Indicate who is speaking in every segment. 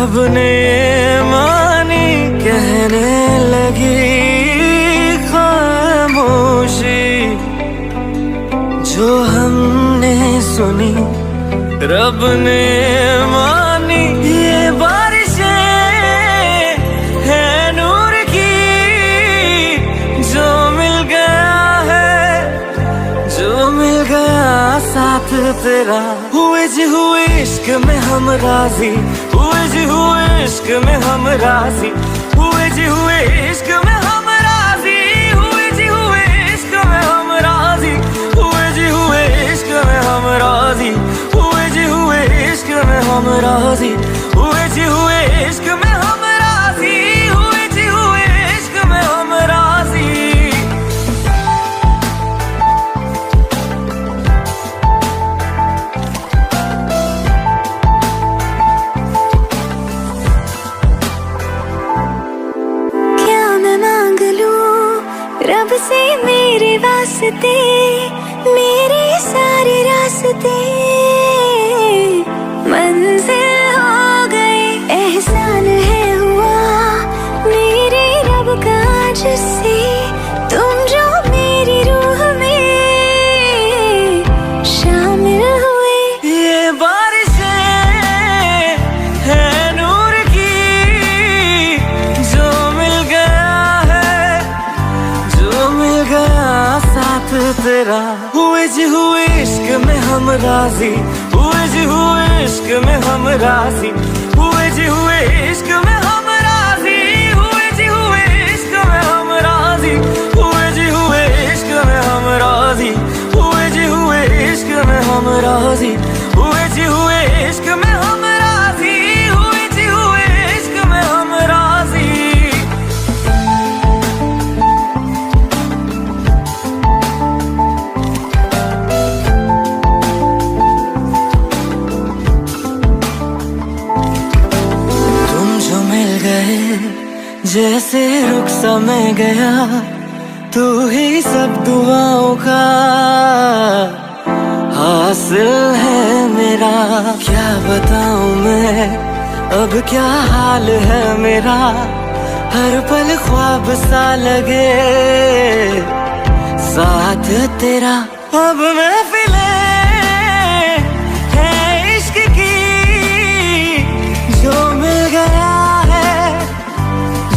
Speaker 1: रब ने मानी कहने लगी खामोशी, जो हमने सुनी रब ने मानी। ये बारिशें है नूर की, जो मिल गया है, जो मिल गया साथ तेरा। हुए जी हुए इश्क में हम राजी, हुए जी हुए इश्क में हम राजी, हुए जी हुए इश्क में हम राजी, हुए जी हुए इश्क में हम राजी, हुए जी हुए इश्क में हम राजी, हुए जी हुए इश्क में हम राजी, हुए जी हुए इश्क में हम राजी, हुए जी हुए इश्क में हम राजी।
Speaker 2: रब से मेरे वास्ते, मेरे सारे रास्ते मंजिल हो गए। एहसान है हुआ मेरे रब का जिससे, तुम जो मेरी रूह में शामिल हुए।
Speaker 1: ये बारिशें है नूर की, जो मिल गया है, जो मिल गया साथ तेरा। हुए जी हुए इश्क में हम राजी, हुए जी हुए इश्क में हम राजी, हुए जी हुए इश्क में हम राजी, हुए जी हुए इश्क में हम राजी, हुए जी हुए इश्क में हम राजी, हुए जी हुए इश्क में हम राजी, हुए जी हुए इश्क में हम राजी, हुए जी हुए इश्क में हम राजी। जैसे रुख सा मैं गया, तू ही सब दुआओं का हासिल है मेरा। क्या बताऊं मैं अब क्या हाल है मेरा, हर पल ख्वाब सा लगे साथ तेरा। अब महफिलें है इश्क की, जो मिल गया है,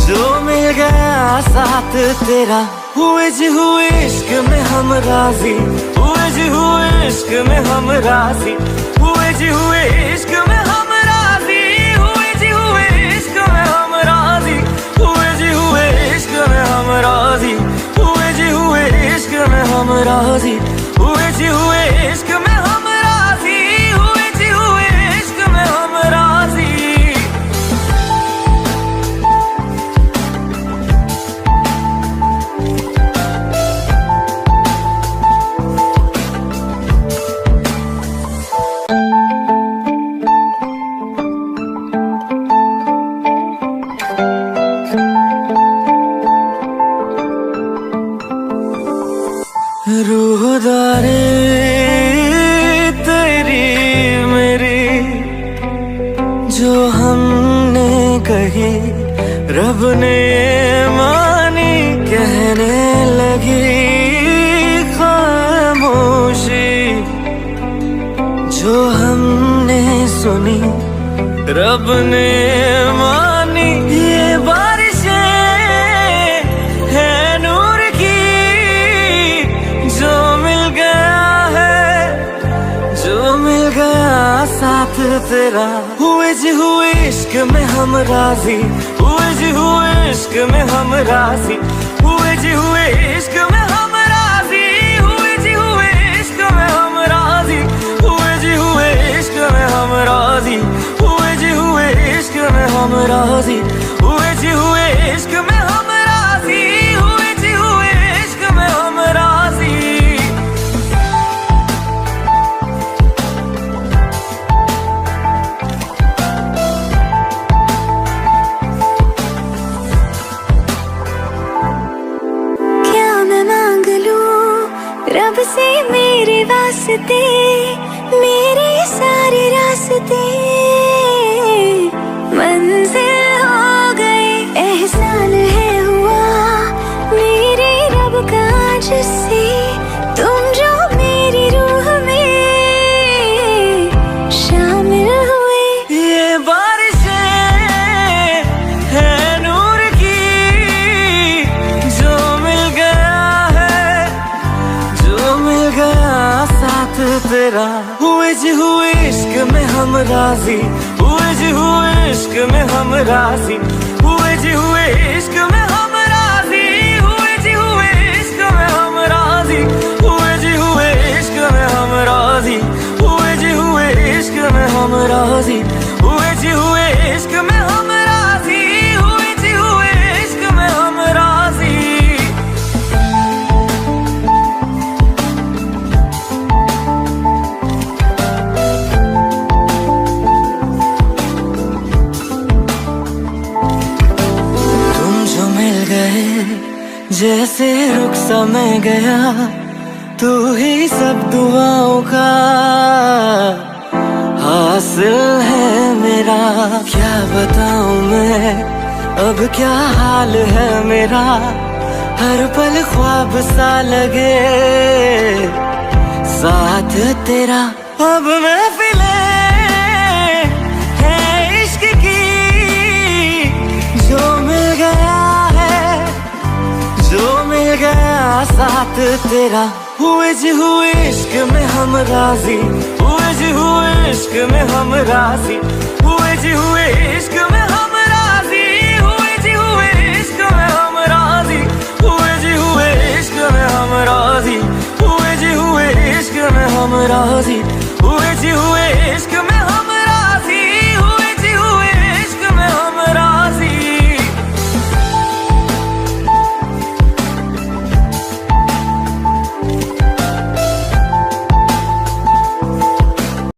Speaker 1: जो मिल गया साथ तेरा। हुए जी हुए इश्क में हम राजी, हुए जी हुए इश्क में हम राजी, हुए जी हुए इश्क में हम राजी, हुए जी हुए इश्क में हम राजी, हुए जी हुए इश्क में हम राजी, हुए जी हुए इश्क में हम राजी, हुए जी हुए इश्क में हम राजी, हुए जी हुए इश्क में हम राजी। रूहदारी तेरी मेरी, जो हमने कही रब ने मानी कहने लगी खामोशी, जो हमने सुनी रब ने मानी। ये बारिशें है नूर की, जो मिल गया है, जो मिल गया साथ तेरा। हुए जी हुए इश्क में हम राजी, हुए जी हुए इश्क में हम राजी, हुए जी हुए इश्क में हम राजी, हुए जी हुए इश्क में हम राजी, हुए जी हुए इश्क में हम राजी, हुए जी हुए इश्क में हम राजी, हुए जी हुए इश्क में हम राजी, हुए जी हुए इश्क में हम राजी।
Speaker 2: रब से मेरे वास्ते, मेरे सारे रास्ते
Speaker 1: तेरा। हुए जी हुए इश्क में हम राजी, हुए जी हुए इश्क में हम राजी, हुए जी हुए इश्क में हम राजी, हुए जी हुए इश्क में हम राजी, हुए जी हुए इश्क में हम राजी, हुए जी हुए इश्क में हम राजी, हुए जी हुए इश्क में हम राजी, हुए जी हुए इश्क में हम राजी। तुम जो मिल गए जैसे रुख सा मैं गया, तू ही सब दुआओं का हासिल है मेरा। क्या बताऊं मैं अब क्या हाल है मेरा, हर पल ख्वाब सा लगे साथ तेरा। अब महफिले है इश्क की, जो मिल गया है, जो मिल गया साथ तेरा। हुए जी हुए इश्क में हम राजी, हुए जी हुए इश्क में हम राजी, हुए जी हुए इश्क में हम राजी, हुए जी हुए इश्क में हम राजी, हुए जी हुए इश्क में हम राजी, हुए जी हुए इश्क में हम राजी, हुए जी हुए इश्क में